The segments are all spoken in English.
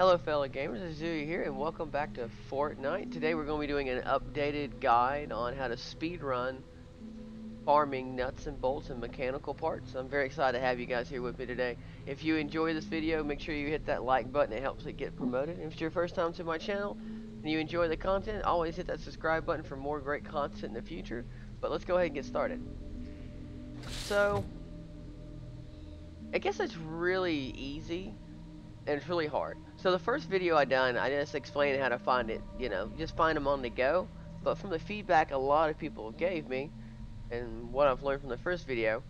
Hello fellow gamers, it's Zoo here and welcome back to Fortnite. Today we're going to be doing an updated guide on how to speedrun farming nuts and bolts and mechanical parts. I'm very excited to have you guys here with me today. If you enjoy this video, make sure you hit that like button, it helps it get promoted. And if it's your first time to my channel and you enjoy the content, always hit that subscribe button for more great content in the future. But let's go ahead and get started. So, I guess it's really easy. And it's really hard. So the first video I done, I just explained how to find it, just find them on the go. But from the feedback a lot of people gave me, and what I've learned from the first video,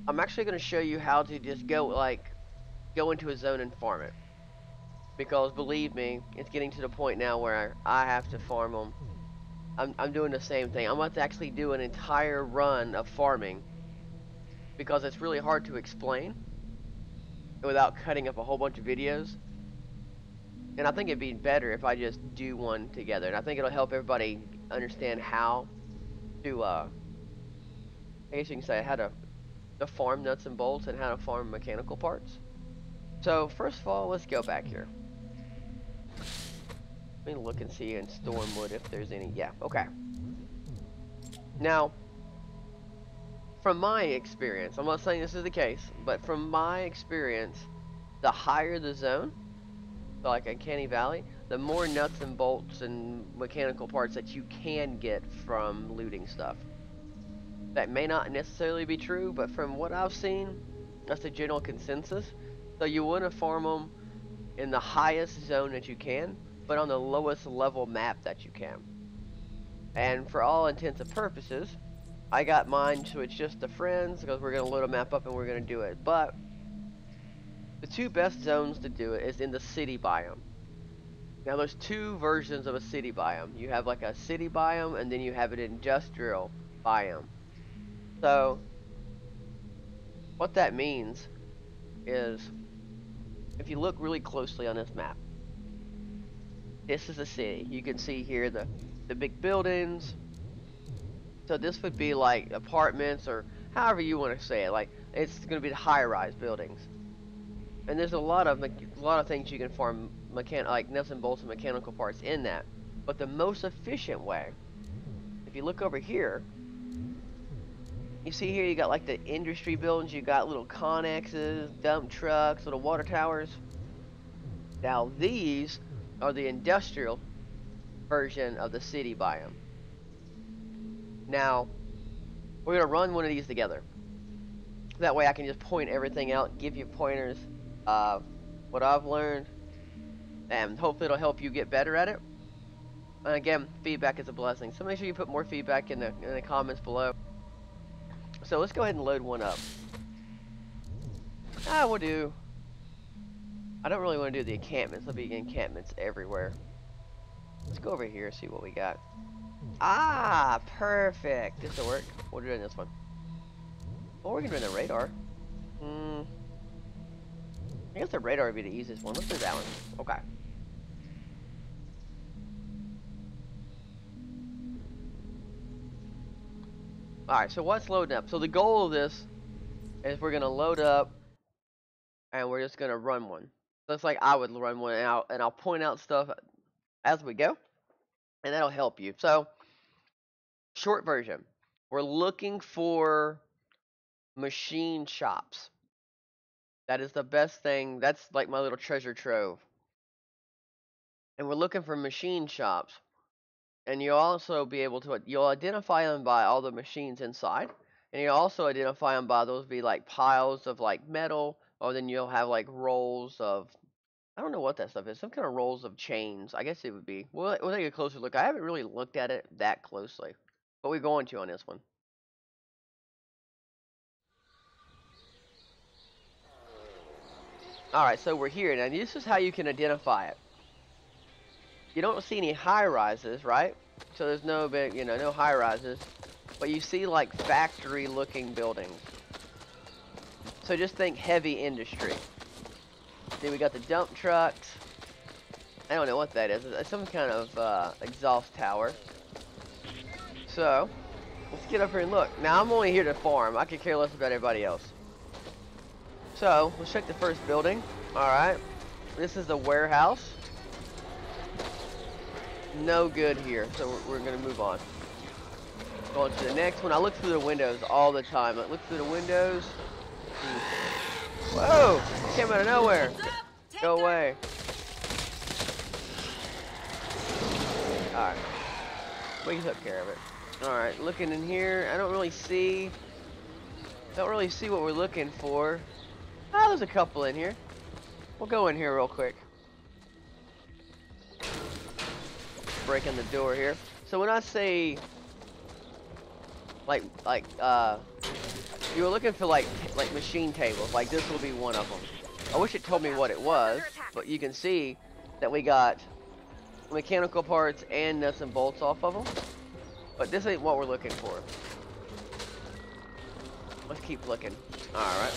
I'm actually going to show you how to just go into a zone and farm it. Because believe me, it's getting to the point now where I have to farm them. I'm doing the same thing. I'm about to actually do an entire run of farming. Because it's really hard to explain without cutting up a whole bunch of videos. And I think it'd be better if I just do one together. And I think it'll help everybody understand how to, I guess you can say, how to farm nuts and bolts and how to farm mechanical parts. So, first of all, let's go back here. Let me look and see in Stormwood if there's any. Yeah, okay. Now, from my experience, I'm not saying this is the case, but from my experience, the higher the zone, like Uncanny Valley, the more nuts and bolts and mechanical parts that you can get from looting stuff. That may not necessarily be true, but from what I've seen, that's the general consensus. So you want to farm them in the highest zone that you can, but on the lowest level map that you can. And for all intents and purposes, I got mine switched just to friends because we're going to load a map up and we're going to do it. But the two best zones to do it is in the city biome. Now there's two versions of a city biome. You have like a city biome and then you have an industrial biome. So what that means is if you look really closely on this map, this is a city. You can see here the big buildings. So this would be like apartments or however you want to say it. Like it's going to be the high-rise buildings. And there's a lot of things you can farm like nuts and bolts and mechanical parts in that. But the most efficient way, if you look over here, you see here you got like the industry buildings, you got little connexes, dump trucks, little water towers. Now these are the industrial version of the city biome. Now, we're going to run one of these together. That way I can just point everything out, give you pointers, what I've learned, and hopefully it'll help you get better at it. And again, feedback is a blessing, so make sure you put more feedback in the comments below. So let's go ahead and load one up. I don't really want to do the encampments. There'll be encampments everywhere. Let's go over here and see what we got. Ah, perfect. This will work. We'll do it in this one. Or we can do it in the radar. I guess the radar would be the easiest one. Let's do that one. Okay. Alright, so what's loading up? So the goal of this is we're going to load up and we're just going to run one. Looks like I would run one out and I'll point out stuff as we go. And that'll help you. So, short version. We're looking for machine shops. That is the best thing. That's like my little treasure trove. And we're looking for machine shops. And you'll also be able to, you'll identify them by all the machines inside. And you'll also identify them by those be like piles of like metal. Or then you'll have like rolls of, I don't know what that stuff is. Some kind of rolls of chains. I guess it would be. We'll take a closer look. I haven't really looked at it that closely. But we're going to on this one. Alright, so we're here. Now this is how you can identify it. You don't see any high rises, right? So there's no big, no high rises. But you see like factory looking buildings. So just think heavy industry. Then we got the dump trucks. I don't know what that is. It's some kind of exhaust tower. So, let's get up here and look. Now, I'm only here to farm. I could care less about everybody else. So, let's check the first building. Alright. This is the warehouse. No good here, so we're gonna move on. Going to the next one. I look through the windows all the time. I look through the windows. Whoa! It came out of nowhere. Go away. Alright. We took care of it. Alright, looking in here. I don't really see what we're looking for. Ah, there's a couple in here. We'll go in here real quick. Breaking the door here. So when I say you were looking for like machine tables, like this will be one of them. I wish it told me what it was, but you can see that we got mechanical parts and nuts and bolts off of them. But this ain't what we're looking for. Let's keep looking. Alright.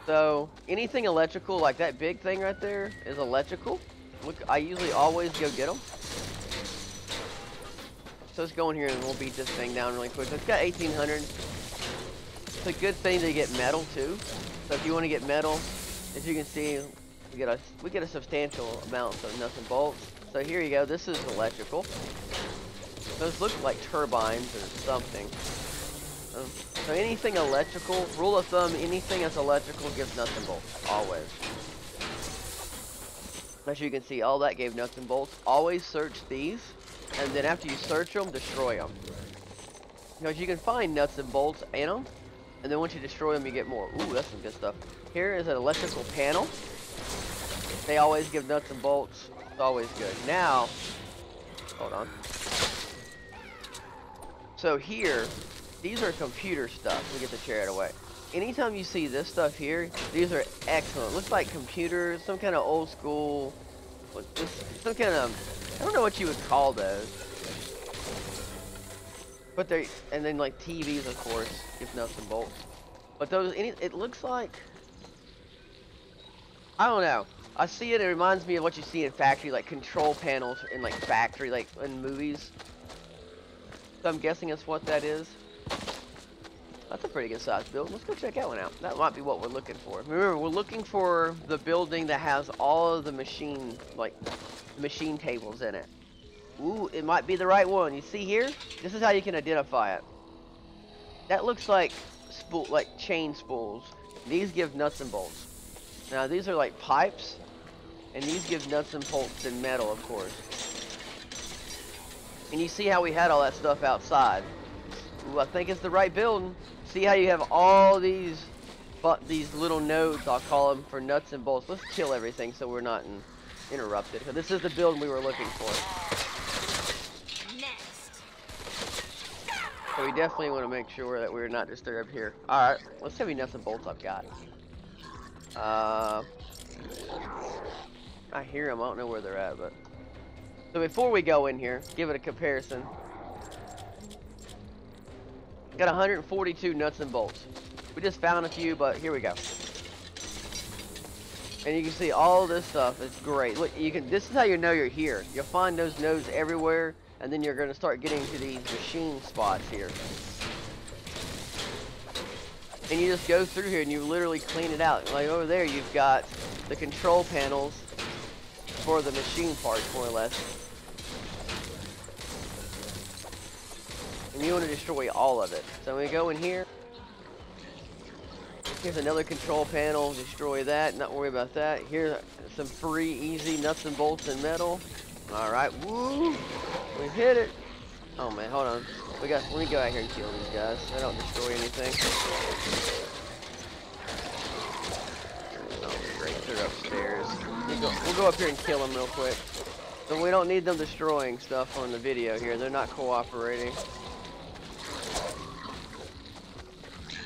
So, anything electrical, like that big thing right there, is electrical. Look, I usually always go get them. So let's go in here and we'll beat this thing down really quick. So it's got 1800. It's a good thing to get metal too. So if you want to get metal, as you can see, we get a substantial amount of nuts and bolts. So here you go. This is electrical. Those look like turbines or something. So anything electrical, rule of thumb, anything that's electrical gives nuts and bolts, always. As you can see, all that gave nuts and bolts. Always search these, and then after you search them, destroy them. Because you can find nuts and bolts in them, and then once you destroy them, you get more. Ooh, that's some good stuff. Here is an electrical panel. They always give nuts and bolts. It's always good. Now, hold on. So here, these are computer stuff. Let me get the chair out of the way. Anytime you see this stuff here, these are excellent. Looks like computers, some kind of old school, some kind of, I don't know what you would call those. But they, and then like TVs, of course, give nuts and bolts. But those, it looks like, I don't know. I see it, it reminds me of what you see in factory, like control panels in like factory, like in movies. So I'm guessing that's what that is. That's a pretty good size building. Let's go check that one out. That might be what we're looking for. Remember, we're looking for the building that has all of the machine tables in it. Ooh, it might be the right one. You see here? This is how you can identify it. That looks like chain spools. These give nuts and bolts. Now these are like pipes, and these give nuts and bolts and metal, of course. And you see how we had all that stuff outside. Ooh, I think it's the right building. See how you have all these little nodes, I'll call them, for nuts and bolts. Let's kill everything so we're not interrupted. So this is the building we were looking for. Next. So we definitely want to make sure that we're not disturbed here. Alright, let's see how many nuts and bolts I've got. I hear them, I don't know where they're at, but... So before we go in here, give it a comparison. Got 142 nuts and bolts. We just found a few, but here we go. And you can see all this stuff. It's great. Look, this is how you know you're here. You'll find those nodes everywhere, and then you're going to start getting to these machine spots here. And you just go through here and you literally clean it out. Like over there, you've got the control panels for the machine parts, more or less. And you want to destroy all of it. So we go in here. Here's another control panel. Destroy that. Not worry about that. Here's some free, easy nuts and bolts and metal. All right. Woo! We hit it. Oh man, hold on. Let me go out here and kill these guys. I don't destroy anything. Oh great, they're upstairs. We'll go up here and kill them real quick. So we don't need them destroying stuff on the video here. They're not cooperating.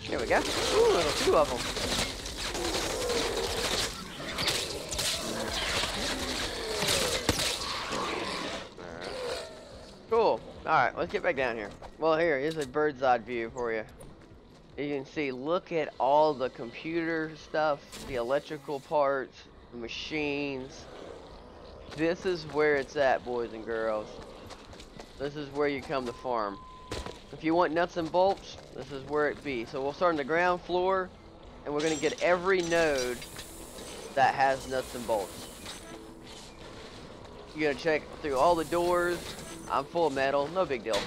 Here we go. Ooh, there's 2 of them. Cool. Alright, let's get back down here. Well, here's a bird's eye view for you. You can see, look at all the computer stuff, the electrical parts, the machines. This is where it's at, boys and girls. This is where you come to farm. If you want nuts and bolts, this is where it be. So we'll start on the ground floor. and we're gonna get every node that has nuts and bolts. You're gonna check through all the doors. I'm full of metal, no big deal.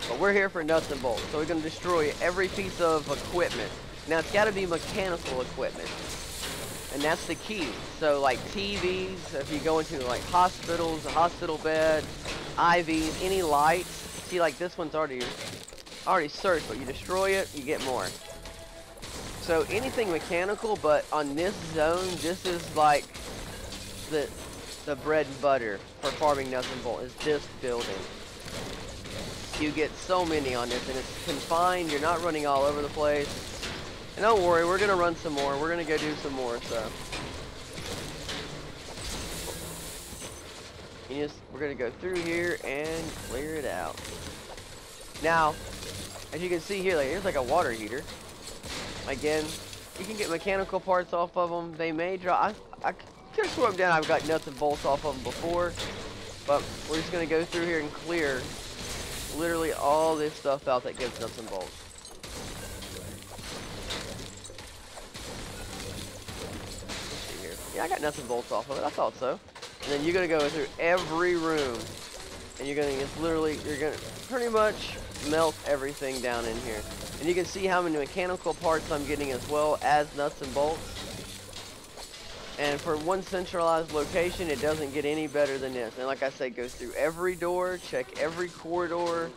But we're here for nuts and bolts, so we're gonna destroy every piece of equipment. Now it's gotta be mechanical equipment, and that's the key. So like TVs, if you go into like hospitals, a hospital bed, IVs, any lights. See, like this one's already searched, but you destroy it, you get more. So anything mechanical, but on this zone, this is like the bread and butter for farming nuts and bolts, is this building. You get so many on this, and it's confined. You're not running all over the place. And don't worry, we're gonna run some more. We're gonna go do some more. So we're gonna go through here and clear it out. Now, as you can see here, like, here's like a water heater. Again, you can get mechanical parts off of them. They may drop. I could have swore them down. I've got nuts and bolts off of them before, but we're just gonna go through here and clear literally all this stuff out that gives nuts and bolts. Let's see here. Yeah, I got nuts and bolts off of it. I thought so. And then you're gonna go through every room, and you're gonna pretty much melt everything down in here. And you can see how many mechanical parts I'm getting as well as nuts and bolts. And for one centralized location, it doesn't get any better than this. And like I said, go through every door, check every corridor,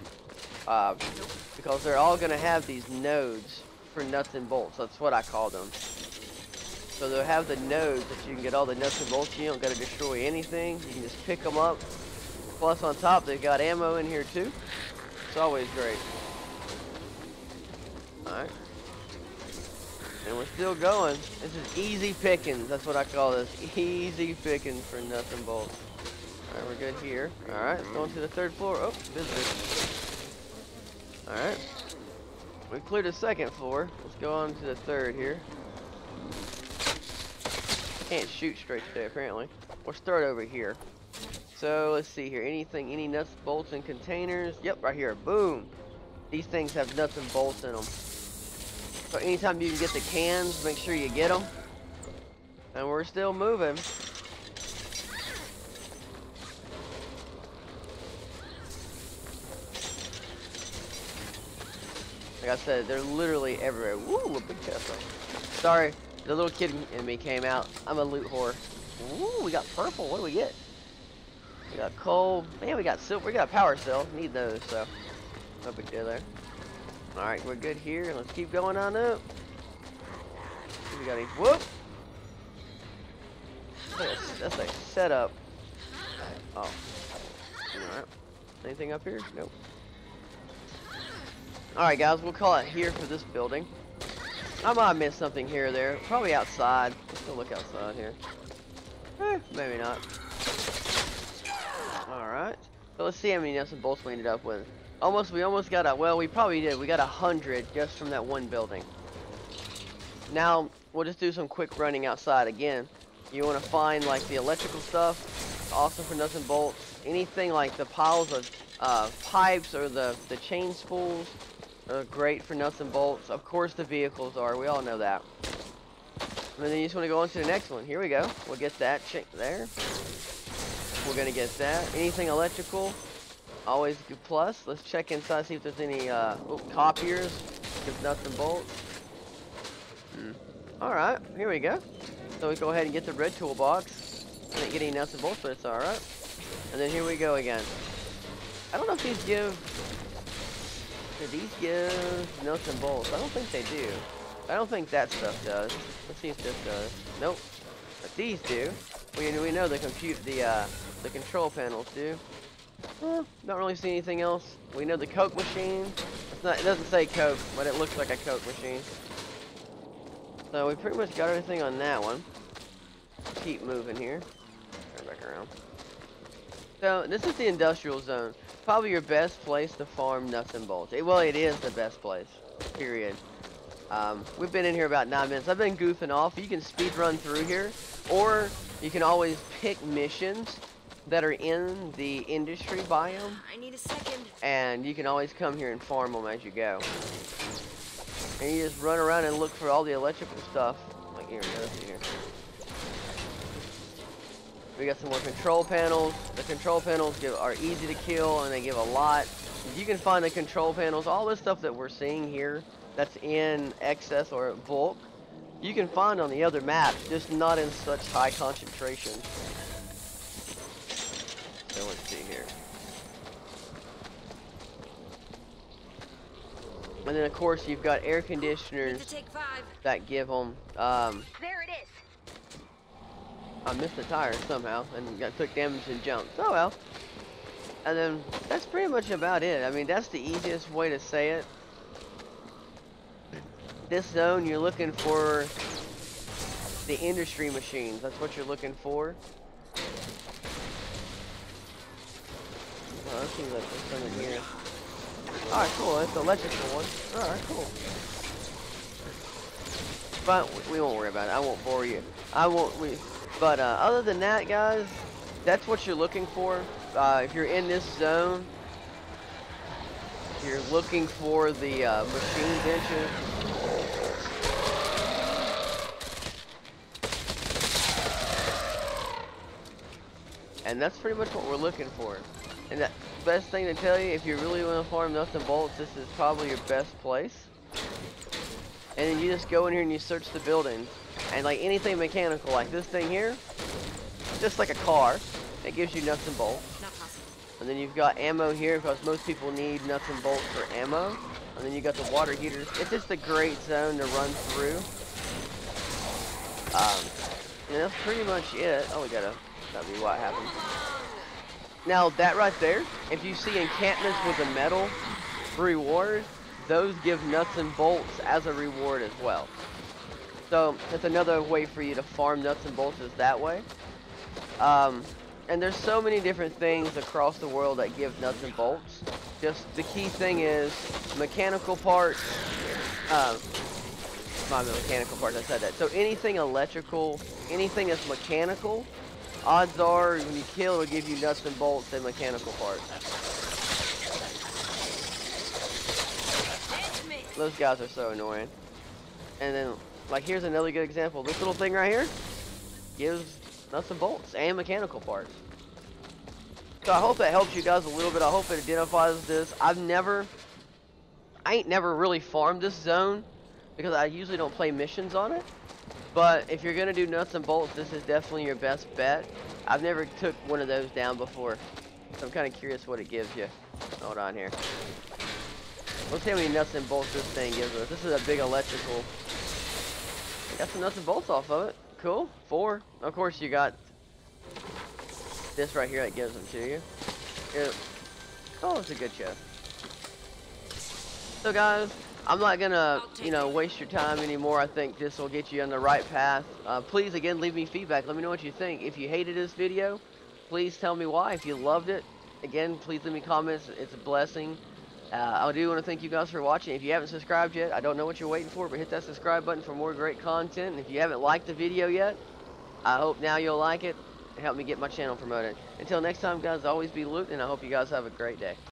because they're all going to have these nodes for nuts and bolts. That's what I call them. So they'll have the nodes that you can get all the nuts and bolts. You don't got to destroy anything. You can just pick them up. Plus on top, they've got ammo in here too. It's always great. Alright. And we're still going. This is easy pickings. That's what I call this. Easy pickings for nuts and bolts. Alright, we're good here. Alright, going to the third floor. Oh, visitor. Alright. We cleared the second floor. Let's go on to the third here. Can't shoot straight today, apparently. We'll start over here. So, let's see here. Anything, any nuts, bolts, and containers? Yep, right here. Boom. These things have nuts and bolts in them. So anytime you can get the cans, make sure you get them. And we're still moving. Like I said, they're literally everywhere. Woo, a big chest. Sorry, the little kid in me came out. I'm a loot whore. Ooh, we got purple. What do we get? We got coal. Man, we got silver. We got a power cell. Need those, so no big deal there. Alright, we're good here. Let's keep going on up. We got any. Whoop! That's a setup. Oh. Alright. Anything up here? Nope. Alright, guys, we'll call it here for this building. I might have missed something here or there. Probably outside. Let's go look outside here. Maybe not. Alright. So let's see how many nuts and bolts we ended up with. We almost got well, we probably did. We got 100 just from that one building. Now, we'll just do some quick running outside again. You want to find like the electrical stuff, awesome for nuts and bolts. Anything like the piles of pipes or the chain spools are great for nuts and bolts. Of course the vehicles are, we all know that. And then you just want to go on to the next one. Here we go. We'll get that there. We're going to get that. Anything electrical. Always a good plus. Let's check inside, see if there's any copiers. Give nuts and bolts. Alright, here we go. So we go ahead and get the red toolbox. I didn't get any nuts and bolts, but it's alright. And then here we go again. I don't know if these give... Do these give nuts and bolts? I don't think they do. I don't think that stuff does. Let's see if this does. Nope. But these do. We know the control panels do. Don't really see anything else. We know the Coke machine. It doesn't say Coke, but it looks like a Coke machine. So we pretty much got everything on that one. Keep moving here. Turn back around. So this is the industrial zone. Probably your best place to farm nuts and bolts. Well, it is the best place. Period. We've been in here about 9 minutes. I've been goofing off. You can speed run through here, or you can always pick missions that are in the industry biome. I need a second. And you can always come here and farm them as you go. And you just run around and look for all the electrical stuff. Like here, here. We got some more control panels. The control panels are easy to kill and they give a lot. You can find the control panels, all this stuff that we're seeing here that's in excess or bulk, you can find on the other maps, just not in such high concentration. So let's see here. And then of course you've got air conditioners that give them. There it is. I missed the tire somehow and took damage and jumped. Oh well. And then that's pretty much about it. I mean, that's the easiest way to say it. This zone, you're looking for the industry machines. That's what you're looking for. Oh, let's see what this one in here. Alright, cool. That's the electrical one. Alright, cool. But we won't worry about it. I won't bore you. But other than that, guys, that's what you're looking for. If you're in this zone, you're looking for the machine benches. And that's pretty much what we're looking for. And the best thing to tell you, if you really want to farm nuts and bolts, this is probably your best place. And then you just go in here and you search the building. And like anything mechanical, like this thing here, just like a car, it gives you nuts and bolts. And then you've got ammo here because most people need nuts and bolts for ammo. And then you got the water heaters. It's just a great zone to run through. And that's pretty much it. Oh, that'd be what happened. Now that right there, if you see encampments with a metal reward, those give nuts and bolts as a reward as well. So that's another way for you to farm nuts and bolts is that way. And there's so many different things across the world that give nuts and bolts. Just the key thing is mechanical parts. My mechanical parts, I said that. So anything electrical, anything that's mechanical, odds are when you kill it will give you nuts and bolts and mechanical parts. Those guys are so annoying. And then, like, here's another good example. This little thing right here gives nuts and bolts and mechanical parts. So I hope that helps you guys a little bit. I hope it identifies this. I ain't never really farmed this zone because I usually don't play missions on it. But if you're gonna do nuts and bolts, this is definitely your best bet. I've never took one of those down before, so I'm kind of curious what it gives you. Hold on here. Let's see how many nuts and bolts this thing gives us. This is a big electrical. Got some nuts and bolts off of it. Cool. 4. Of course, you got this right here that gives them to you. Here. Oh, it's a good chest. So, guys, I'm not gonna, waste your time anymore. I think this will get you on the right path. Please, again, leave me feedback. Let me know what you think. If you hated this video, please tell me why. If you loved it, again, please leave me comments. It's a blessing. I do want to thank you guys for watching. If you haven't subscribed yet, I don't know what you're waiting for, but hit that subscribe button for more great content. And if you haven't liked the video yet, I hope now you'll like it and help me get my channel promoted. Until next time, guys, always be looting, and I hope you guys have a great day.